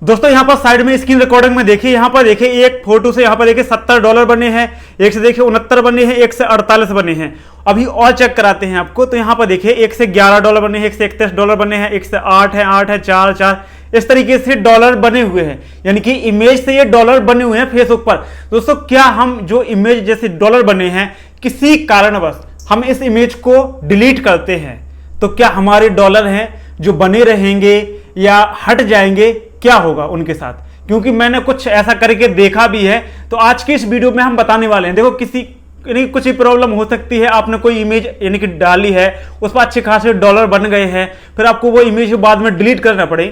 दोस्तों यहाँ पर साइड में स्क्रीन रिकॉर्डिंग में देखिए, यहाँ पर देखिए एक फोटो से यहाँ पर देखिए $70 बने हैं, एक से देखिए 69 बने हैं, एक से 48 बने हैं। अभी और चेक कराते हैं आपको, तो यहाँ पर देखिए एक से $11 बने हैं, एक से $31 बने हैं, एक से 8 है, 8 है, 4 4 इस तरीके से डॉलर बने हुए हैं। यानी कि इमेज से ये डॉलर बने हुए हैं फेसबुक पर। दोस्तों क्या हम जो इमेज जैसे डॉलर बने हैं किसी कारणवश हम इस इमेज को डिलीट करते हैं तो क्या हमारे डॉलर हैं जो बने रहेंगे या हट जाएंगे, क्या होगा उनके साथ? क्योंकि मैंने कुछ ऐसा करके देखा भी है, तो आज की इस वीडियो में हम बताने वाले हैं। देखो किसी यानी कुछ ही प्रॉब्लम हो सकती है, आपने कोई इमेज यानी कि डाली है, उस पर अच्छे खासे डॉलर बन गए हैं, फिर आपको वो इमेज बाद में डिलीट करना पड़े,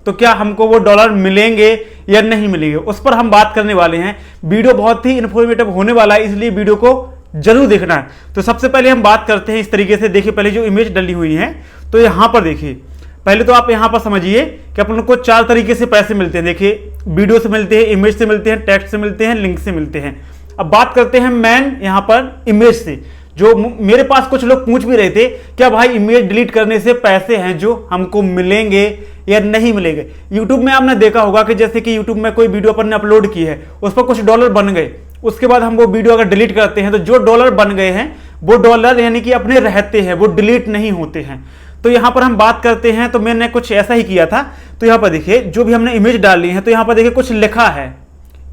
तो क्या हमको वो डॉलर मिलेंगे या नहीं मिलेंगे, उस पर हम बात करने वाले हैं। वीडियो बहुत ही इंफॉर्मेटिव होने वाला है, इसलिए वीडियो को जरूर देखना है। तो सबसे पहले हम बात करते हैं इस तरीके से। देखिए पहले जो इमेज डली हुई है, तो यहां पर देखिए, पहले तो आप यहां पर समझिए कि अपन को 4 तरीके से पैसे मिलते हैं। देखिए वीडियो से मिलते हैं, इमेज से मिलते हैं, टेक्स्ट से मिलते हैं, लिंक से मिलते हैं। अब बात करते हैं मेन यहां पर इमेज से। जो मेरे पास कुछ लोग पूछ भी रहे थे, क्या भाई इमेज डिलीट करने से पैसे हैं जो हमको मिलेंगे या नहीं मिलेंगे? यूट्यूब में आपने देखा होगा कि जैसे कि यूट्यूब में कोई वीडियो अपन ने अपलोड की है, उस पर कुछ डॉलर बन गए, उसके बाद हम वो वीडियो अगर डिलीट करते हैं तो जो डॉलर बन गए हैं वो डॉलर यानी कि अपने रहते हैं, वो डिलीट नहीं होते हैं। तो यहां पर हम बात करते हैं, तो मैंने कुछ ऐसा ही किया था। तो यहां पर देखिए जो भी हमने इमेज डाली है, तो यहां पर देखिए कुछ लिखा है,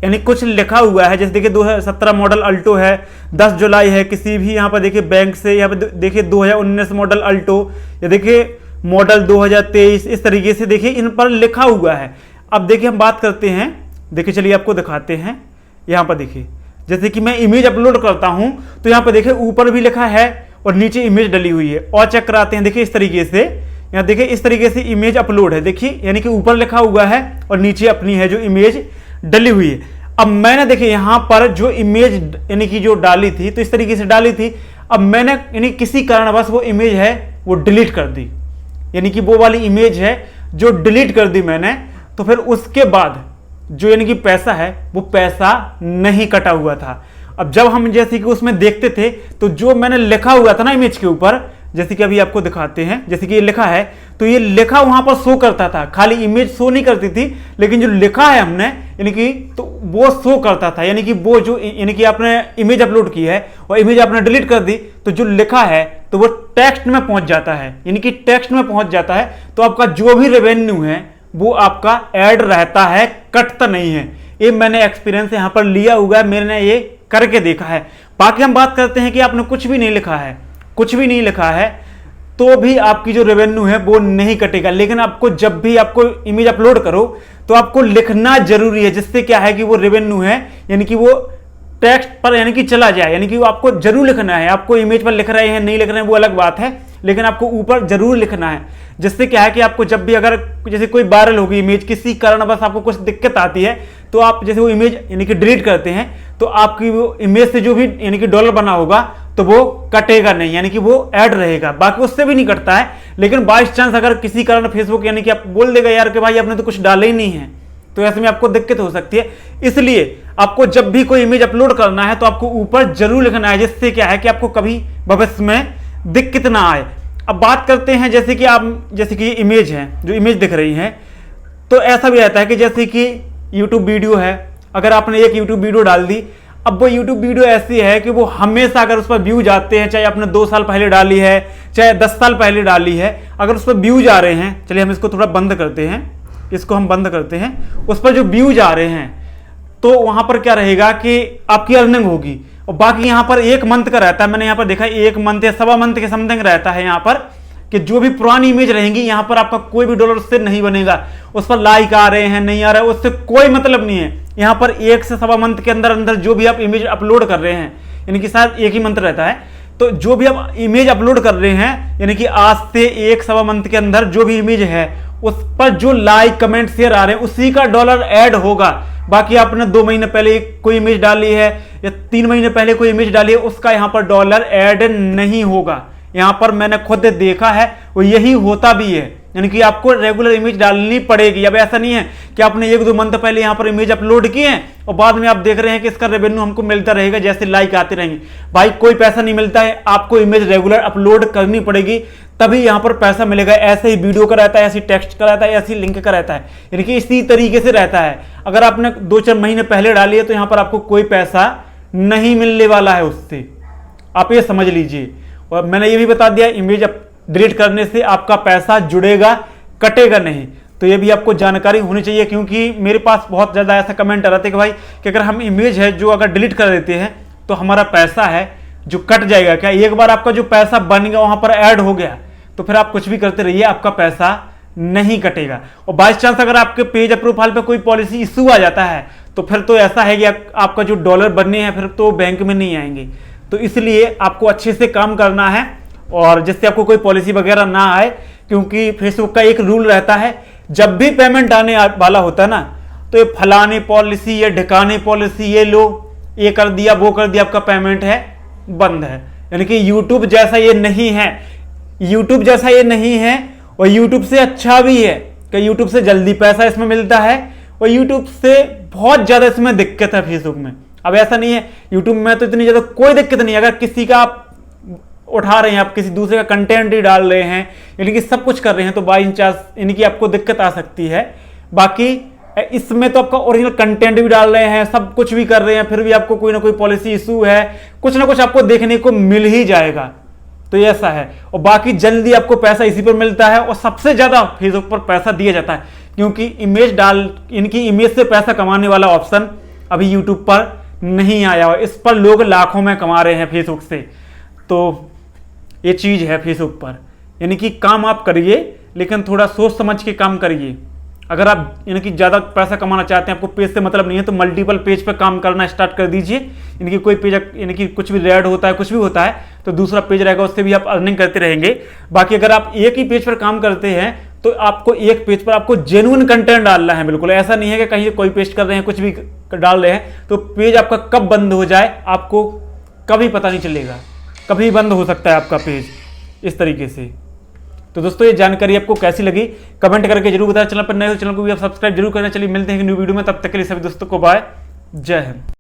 यानी कुछ लिखा हुआ है। जैसे देखिए 2017 मॉडल अल्टो है, 10 जुलाई है, किसी भी यहाँ पर देखिए बैंक से, यहाँ पर देखिए 2019 मॉडल अल्टो, या देखिए मॉडल 2023, इस तरीके से देखिए इन पर लिखा हुआ है। अब देखिए हम बात करते हैं, देखिए चलिए आपको दिखाते हैं। यहाँ पर देखिए जैसे कि मैं इमेज अपलोड करता हूं, तो यहाँ पर देखिए ऊपर भी लिखा है और नीचे इमेज डली हुई है। और चेक कराते हैं, देखिए इस तरीके से, यहाँ देखिए इस तरीके से इमेज अपलोड है। देखिए यानी कि ऊपर लिखा हुआ है और नीचे अपनी है जो इमेज डली हुई है। अब मैंने देखिए यहां पर जो इमेज यानी कि जो डाली थी, तो इस तरीके से डाली थी। अब मैंने यानी किसी कारणवश वो इमेज है वो डिलीट कर दी, यानी कि वो वाली इमेज है जो डिलीट कर दी मैंने। तो फिर उसके बाद जो यानी कि पैसा है वो पैसा नहीं कटा हुआ था। अब जब हम जैसे कि उसमें देखते थे, तो जो मैंने लिखा हुआ था ना इमेज के ऊपर, जैसे कि अभी आपको दिखाते हैं, जैसे कि ये लिखा है, तो ये लिखा वहां पर शो करता था, खाली इमेज शो नहीं करती थी, लेकिन जो लिखा है हमने यानी कि तो वो शो करता था। यानी कि वो जो यानी कि आपने इमेज अपलोड की है और इमेज आपने डिलीट कर दी, तो जो लिखा है तो वो टेक्स्ट में पहुंच जाता है, यानी कि टेक्स्ट में पहुंच जाता है। तो आपका जो भी रेवेन्यू है वो आपका ऐड रहता है, कटता नहीं है। ये मैंने एक्सपीरियंस यहां पर लिया हुआ है, मैंने ये करके देखा है। बाकी हम बात करते हैं कि आपने कुछ भी नहीं लिखा है, कुछ भी नहीं लिखा है, तो भी आपकी जो रेवेन्यू है वो नहीं कटेगा। लेकिन आपको जब भी आपको इमेज अपलोड करो तो आपको लिखना जरूरी है, जिससे क्या है कि वो रेवेन्यू है यानी कि वो टेक्स्ट पर यानी कि चला जाए। यानी कि वो आपको जरूर लिखना है। आपको इमेज पर लिख रहे हैं नहीं लिख रहे हैं वो अलग बात है, लेकिन आपको ऊपर जरूर लिखना है। जिससे क्या है कि आपको जब भी अगर जैसे कोई वायरल होगी इमेज, किसी कारणवश आपको कुछ दिक्कत आती है, तो आप जैसे वो इमेज यानी कि डिलीट करते हैं, तो आपकी वो इमेज से जो भी यानी कि डॉलर बना होगा तो वो कटेगा नहीं, यानी कि वो ऐड रहेगा। बाकी उससे भी नहीं कटता है। लेकिन बाई चांस अगर किसी कारण फेसबुक यानी कि आप बोल देगा यार कि भाई आपने तो कुछ डाला ही नहीं है, तो ऐसे में आपको दिक्कत हो सकती है। इसलिए आपको जब भी कोई इमेज अपलोड करना है तो आपको ऊपर जरूर लिखना है, जिससे क्या है कि आपको कभी भविष्य में दिक्कत ना आए। अब बात करते हैं जैसे कि आप जैसे कि इमेज है, जो इमेज दिख रही है, तो ऐसा भी रहता है कि जैसे कि यूट्यूब वीडियो है, अगर आपने एक यूट्यूब वीडियो डाल दी, अब वो यूट्यूब वीडियो ऐसी है कि वो हमेशा अगर उस पर व्यूज आते हैं, चाहे आपने 2 साल पहले डाली है, चाहे 10 साल पहले डाली है, अगर उस पर व्यूज आ रहे हैं, चलिए हम इसको थोड़ा बंद करते हैं, इसको हम बंद करते हैं, उस पर जो व्यूज आ रहे हैं तो वहां पर क्या रहेगा कि आपकी अर्निंग होगी। और बाकी यहाँ पर 1 मंथ का रहता है, मैंने यहाँ पर देखा 1 मंथ या 1.25 मंथ के समथिंग रहता है यहाँ पर, कि जो भी पुरानी इमेज रहेंगी यहाँ पर आपका कोई भी डॉलर उससे नहीं बनेगा। उस पर लाइक आ रहे हैं नहीं आ रहे हैं उससे कोई मतलब नहीं है। यहाँ पर 1 से 1.25 मंथ के अंदर अंदर जो भी आप इमेज अपलोड कर रहे हैं, यानी कि शायद 1 ही मंथ रहता है, तो जो भी आप इमेज अपलोड कर रहे हैं यानी कि आज से 1 सवा मंथ के अंदर जो भी इमेज है उस पर जो लाइक कमेंट शेयर आ रहे हैं उसी का डॉलर ऐड होगा। बाकी आपने 2 महीने पहले कोई इमेज डाली है या 3 महीने पहले कोई इमेज डाली है, उसका यहाँ पर डॉलर ऐड नहीं होगा। यहाँ पर मैंने खुद देखा है, वो यही होता भी है। यानी कि आपको रेगुलर इमेज डालनी पड़ेगी। अब ऐसा नहीं है कि आपने 1-2 मंथ पहले यहाँ पर इमेज अपलोड किए हैं और बाद में आप देख रहे हैं कि इसका रेवेन्यू हमको मिलता रहेगा, जैसे लाइक आते रहेंगे। भाई कोई पैसा नहीं मिलता है, आपको इमेज रेगुलर अपलोड करनी पड़ेगी, तभी यहाँ पर पैसा मिलेगा। ऐसे ही वीडियो का रहता है, ऐसी टेक्स्ट का रहता है, ऐसी लिंक का रहता है, यानी कि इसी तरीके से रहता है। अगर आपने 2-4 महीने पहले डाली है तो यहाँ पर आपको कोई पैसा नहीं मिलने वाला है उससे, आप ये समझ लीजिए। और मैंने ये भी बता दिया, इमेज डिलीट करने से आपका पैसा जुड़ेगा, कटेगा नहीं। तो ये भी आपको जानकारी होनी चाहिए, क्योंकि मेरे पास बहुत ज़्यादा ऐसा कमेंट आ रहा था कि भाई कि अगर हम इमेज है जो अगर डिलीट कर देते हैं तो हमारा पैसा है जो कट जाएगा क्या। एक बार आपका जो पैसा बन गया वहाँ पर ऐड हो गया तो फिर आप कुछ भी करते रहिए, आपका पैसा नहीं कटेगा। और बाई चांस अगर आपके पेज या प्रोफाइल पर कोई पॉलिसी इशू आ जाता है तो फिर तो ऐसा है कि आपका जो डॉलर बनने हैं फिर तो बैंक में नहीं आएंगे। तो इसलिए आपको अच्छे से काम करना है और जिससे आपको कोई पॉलिसी वगैरह ना आए, क्योंकि फेसबुक का एक रूल रहता है, जब भी पेमेंट आने वाला होता है ना तो ये फलाने पॉलिसी, ये ढिकाने पॉलिसी, ये लो, ये कर दिया, वो कर दिया, आपका पेमेंट है बंद है। यानी कि यूट्यूब जैसा ये नहीं है, यूट्यूब जैसा ये नहीं है। और यूट्यूब से अच्छा भी है कि यूट्यूब से जल्दी पैसा इसमें मिलता है और यूट्यूब से बहुत ज़्यादा इसमें दिक्कत है फेसबुक में। अब ऐसा नहीं है, यूट्यूब में तो इतनी ज़्यादा कोई दिक्कत नहीं है। अगर किसी का आप उठा रहे हैं, आप किसी दूसरे का कंटेंट ही डाल रहे हैं, यानी कि सब कुछ कर रहे हैं, तो बाई चांस यानी कि आपको दिक्कत आ सकती है। बाकी इसमें तो आपका ओरिजिनल कंटेंट भी डाल रहे हैं, सब कुछ भी कर रहे हैं, फिर भी आपको कोई ना कोई पॉलिसी इशू है, कुछ ना कुछ आपको देखने को मिल ही जाएगा। तो ये ऐसा है। और बाकी जल्दी आपको पैसा इसी पर मिलता है और सबसे ज़्यादा फेसबुक पर पैसा दिया जाता है, क्योंकि इनकी इमेज से पैसा कमाने वाला ऑप्शन अभी यूट्यूब पर नहीं आया और इस पर लोग लाखों में कमा रहे हैं फेसबुक से। तो ये चीज़ है फेसबुक पर, यानी कि काम आप करिए लेकिन थोड़ा सोच समझ के काम करिए। अगर आप यानी कि ज़्यादा पैसा कमाना चाहते हैं, आपको पेज से मतलब नहीं है, तो मल्टीपल पेज पर काम करना स्टार्ट कर दीजिए। यानी कि कोई पेज यानी कि कुछ भी रेड होता है, कुछ भी होता है, तो दूसरा पेज रहेगा, उससे भी आप अर्निंग करते रहेंगे। बाकी अगर आप एक ही पेज पर काम करते हैं तो आपको एक पेज पर आपको जेन्युइन कंटेंट डालना है। बिल्कुल ऐसा नहीं है कि कहीं कोई पेस्ट कर रहे हैं, कुछ भी डाल रहे हैं तो पेज आपका कब बंद हो जाए आपको कभी पता नहीं चलेगा, कभी बंद हो सकता है आपका पेज इस तरीके से। तो दोस्तों ये जानकारी आपको कैसी लगी कमेंट करके जरूर बताएं। चैनल पर नए हो चैनल को भी आप सब्सक्राइब जरूर करना। चलिए मिलते हैं न्यू वीडियो में, तब तक के लिए सभी दोस्तों को बाय, जय हिंद।